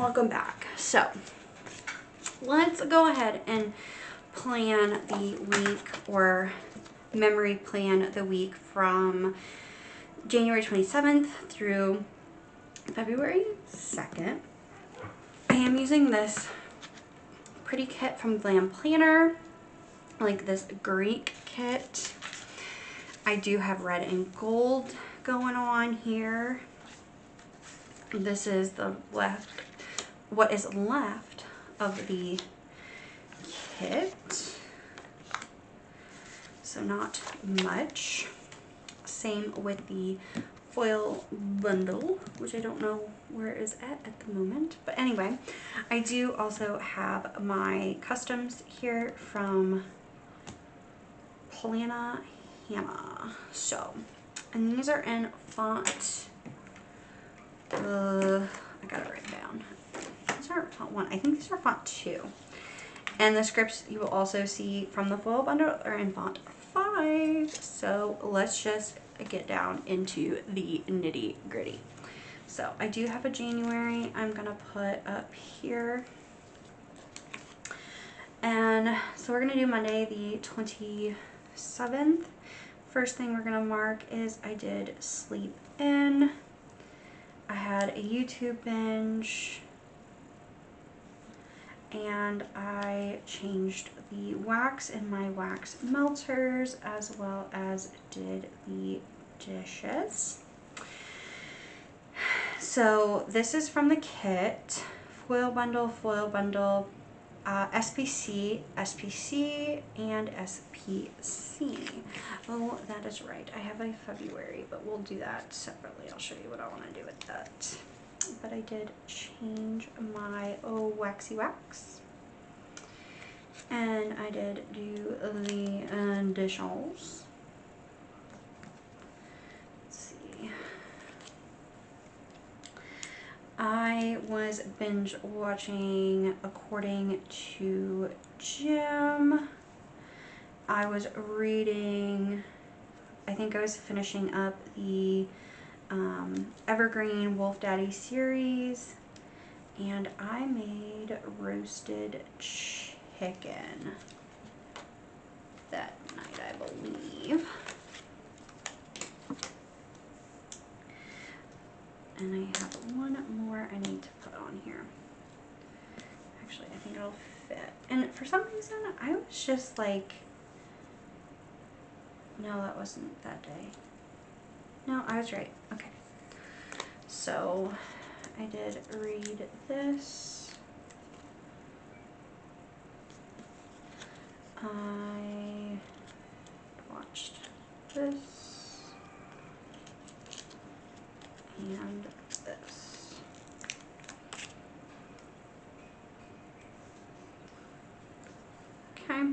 welcome back. So let's go ahead and plan the week, or memory plan the week from January 27th through February 2nd. I am using this pretty kit from Glam Planner, like this Greek kit. I do have red and gold going on here. This is the what is left of the kit, so not much. Same with the foil bundle, which I don't know where it is at the moment, but anyway, I do also have my customs here from Plannahannah. So, and these are in font, I got it written down. These are font 1. I think these are font 2. And the scripts you will also see from the foil bundle are in font 5. So let's just get down into the nitty gritty. So I do have a January I'm gonna put up here. And so we're gonna do Monday the 27th. First thing we're gonna mark is I did sleep in. I had a YouTube binge, and I changed the wax in my wax melters, as well as did the dishes. So this is from the kit, foil bundle, SPC, SPC, and SPC. Oh, that is right. I have a February, but we'll do that separately. I'll show you what I want to do with that. But I did change my waxy wax. And I did do the additionals. Let's see. I was binge watching According to Jim. I was reading, I think I was finishing up the Evergreen Wolf Daddy series, and I made roasted chicken that night, I believe. And I have one more I need to put on here. Actually, I think it'll fit. And for some reason, I was just like, no, that wasn't that day. No, I was right. Okay. So I did read this. I watched this and this. Okay.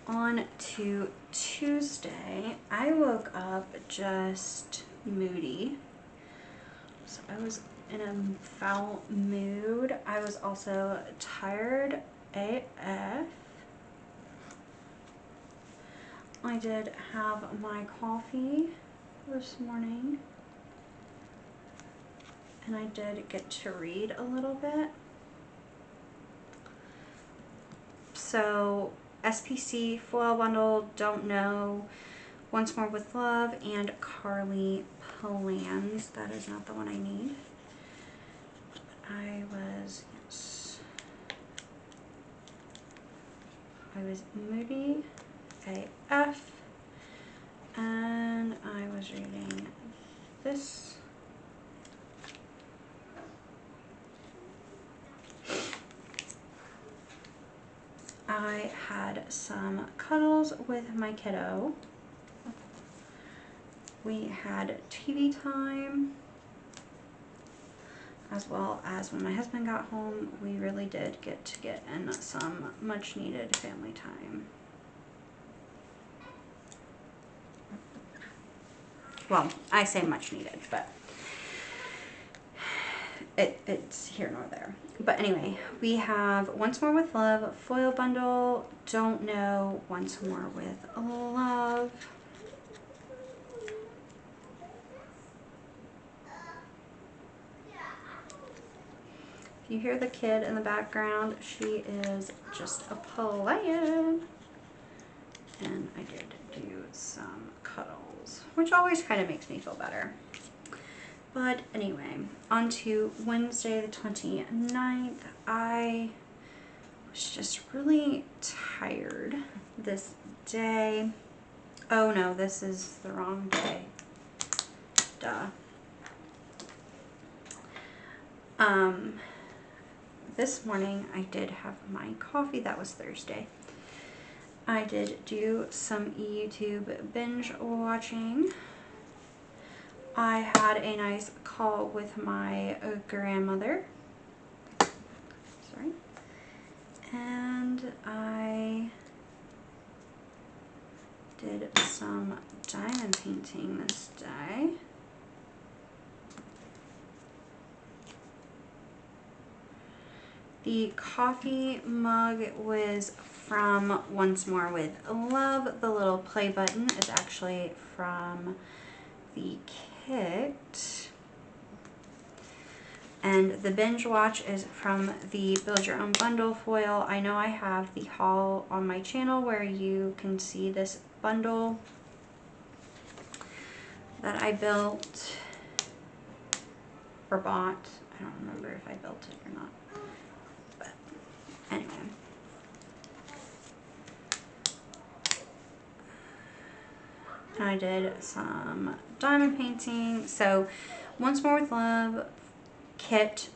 On to Tuesday, I woke up just moody. So I was in a foul mood. I was also tired AF. I did have my coffee this morning, and I did get to read a little bit. So SPC, foil bundle, Don't Know, Once More with Love, and Carlea Plans. That is not the one I need. I was, yes, I was moody AF, and I was reading this. I had some cuddles with my kiddo. We had TV time, as well as when my husband got home, we really did get in some much needed family time. Well, I say much needed, but it's here nor there. But anyway, we have Once More with Love, foil bundle, Don't Know, Once More with Love. If you hear the kid in the background, she is just a playing. And I did do some cuddles, which always kind of makes me feel better. But anyway, on to Wednesday the 29th. I was just really tired this day. Oh no, this is the wrong day. Duh. This morning I did have my coffee. That was Thursday. I did do some YouTube binge watching. I had a nice call with my grandmother. Sorry. And I did some diamond painting this day. The coffee mug was from Once More with Love. The little play button is actually from the kit. And the binge watch is from the Build Your Own Bundle foil. I know I have the haul on my channel where you can see this bundle that I built or bought. I don't remember if I built it or not. But anyway. I did some diamond painting. So Once More with Love kit,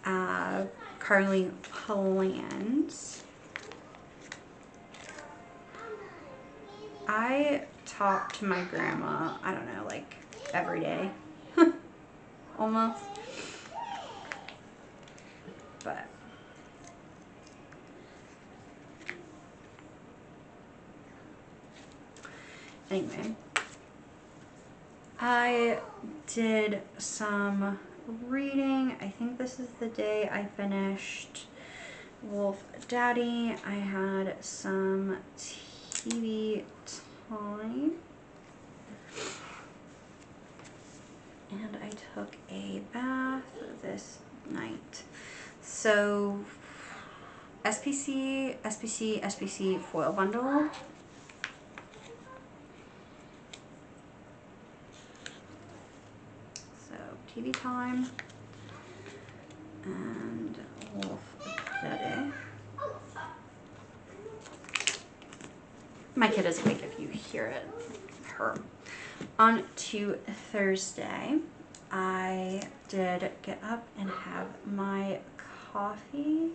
Carlea Plans. I talk to my grandma, I don't know, like every day, almost. But anyway, I did some reading. I think this is the day I finished Wolf Daddy. I had some TV time. And I took a bath this night. So SPC foil bundle. So TV time and Wolf Daddy. My kid is awake if you hear it. Her. On to Thursday, I did get up and have my coffee.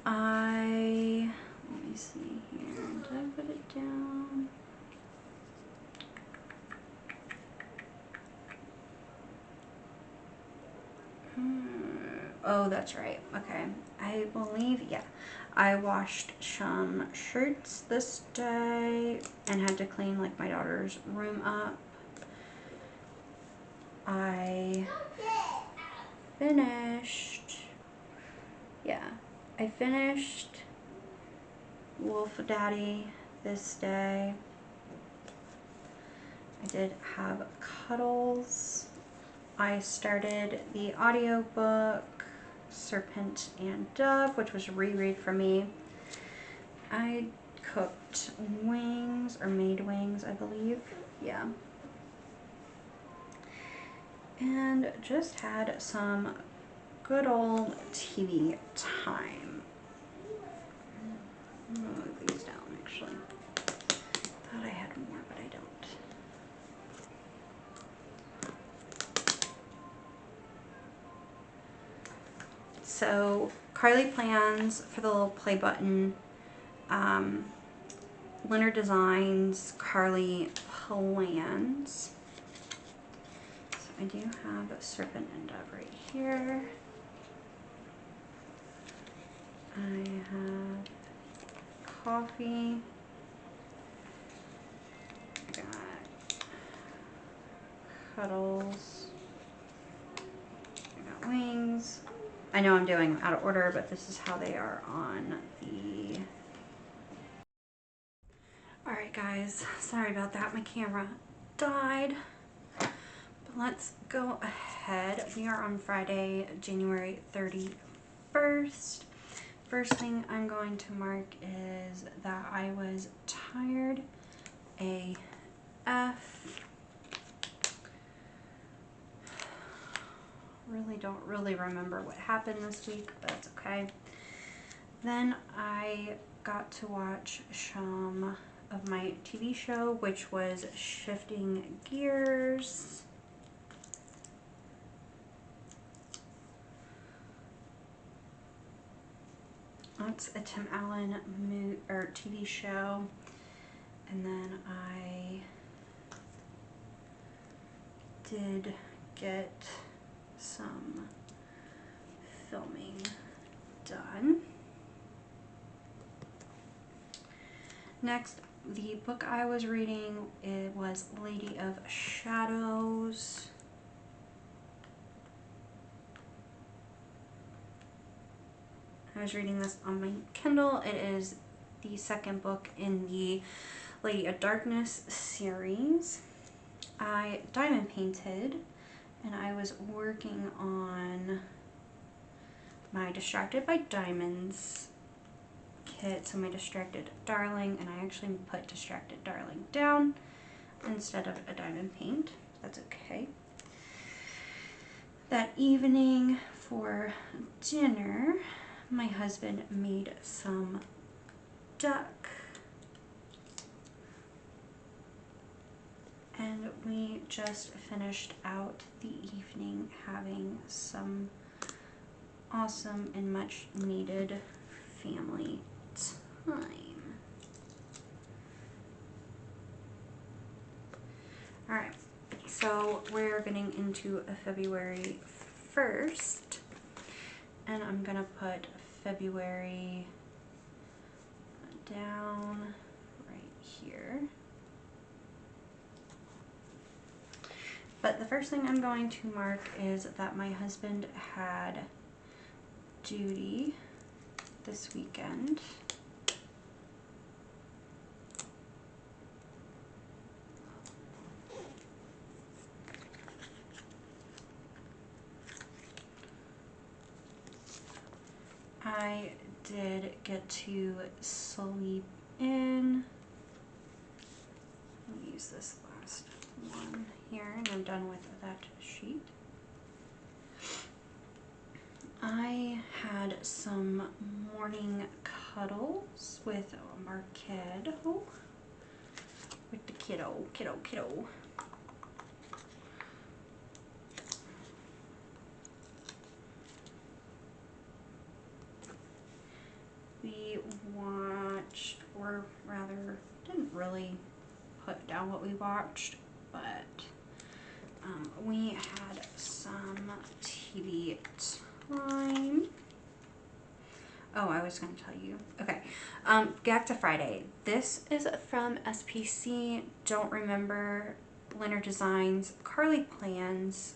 Let me see here, did I put it down? Oh, that's right. Okay. I believe, yeah. I washed some shirts this day and had to clean like my daughter's room up. I finished Wolf Daddy this day. I did have cuddles. I started the audiobook Serpent and Dove, which was a reread for me. I cooked wings, or made wings, I believe. Yeah. And just had some good old TV time. I'm gonna move these down, actually. Thought I had more, but I don't. So Carlea Plans for the little play button. Leonard Designs, Carlea Plans. So I do have a Serpent and Dove right here. I have coffee. I got cuddles. I got wings. I know I'm doing them out of order, but this is how they are on the... Alright guys, sorry about that. My camera died. let's go ahead. We are on Friday, January 31st. First thing I'm going to mark is that I was tired AF. Don't really remember what happened this week, but that's okay. Then I got to watch some of my TV show, which was Shifting Gears. That's a Tim Allen TV show. And then I did get some filming done. Next, the book I was reading, it was Lady of Shadows. I was reading this on my Kindle. It is the second book in the Lady of Darkness series. I diamond painted, and I was working on my Distracted by Diamonds kit, so my Distracted Darling, and I actually put Distracted Darling down instead of a diamond paint. That's okay. That evening for dinner, my husband made some duck, and we just finished out the evening having some awesome and much needed family time. Alright, so we're getting into February 1st, and I'm gonna put February down right here. But the first thing I'm going to mark is that my husband had duty this weekend. I did get to sleep in. Let me use this last one here, and I'm done with that sheet. I had some morning cuddles with our kid. Oh, with the kiddo. We watched, or rather, didn't really put down what we watched, but we had some TV time. Oh, I was going to tell you. Okay, back to Friday. This is from SPC. Don't remember. Leonard Designs, Carlea Plans,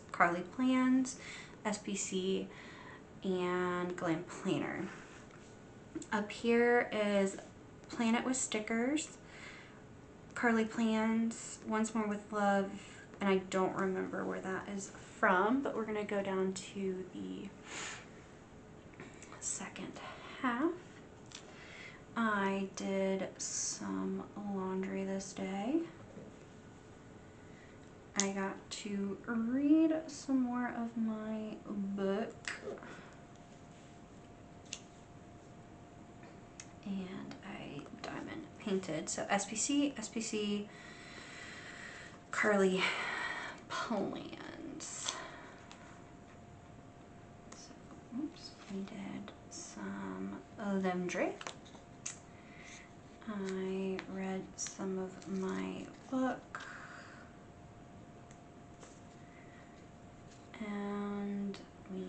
SPC, and Glam Planner. Up here is Plan It with Stickers, Carlea Plans, Once More with Love, and I don't remember where that is from, but we're going to go down to the second half. I did some laundry this day. I got to read some more of my book. And I diamond painted. So SPC, Carlea Plans. So, oops, we did some laundry. I read some of my book. And we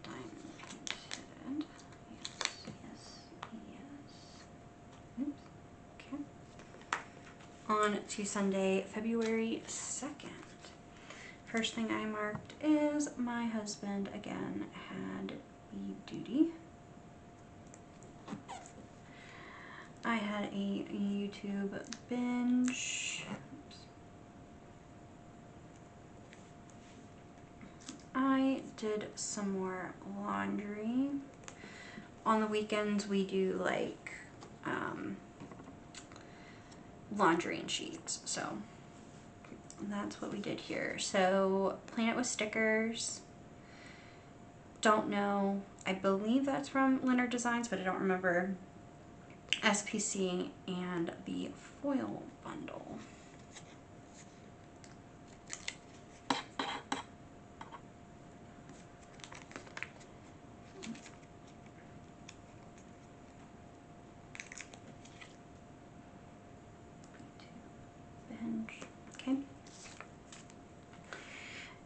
diamond painted. Yes. Oops. Okay. On to Sunday, February 2nd. First thing I marked is my husband again had the duty. I had a YouTube binge. Oops. did some more laundry. On the weekends we do like laundry and sheets, so that's what we did here. So Plan It with stickers. Don't know, I believe that's from Leonard Designs, but I don't remember. SPC and the foil bundle. Okay.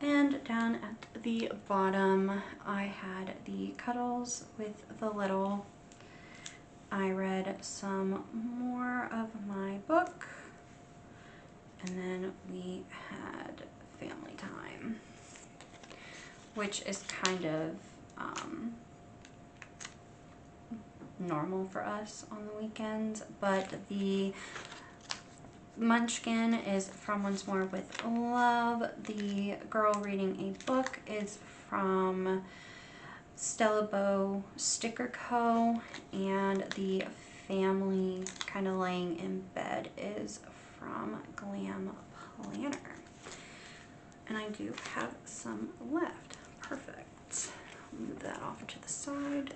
And down at the bottom, I had the cuddles with the little. I read some more of my book, and then we had family time, which is kind of normal for us on the weekends, but the Munchkin is from Once More with Love. The Girl Reading a Book is from Stella Bow Sticker Co. And the Family Kind of Laying in Bed is from Glam Planner. And I do have some left. Perfect. Move that off to the side.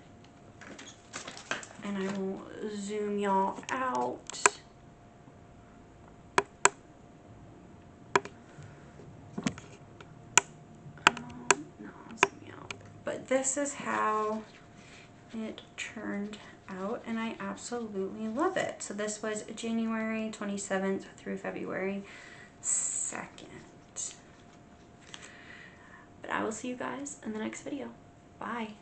And I will zoom y'all out. But this is how it turned out, and I absolutely love it. So this was January 27th through February 2nd. But I will see you guys in the next video. Bye.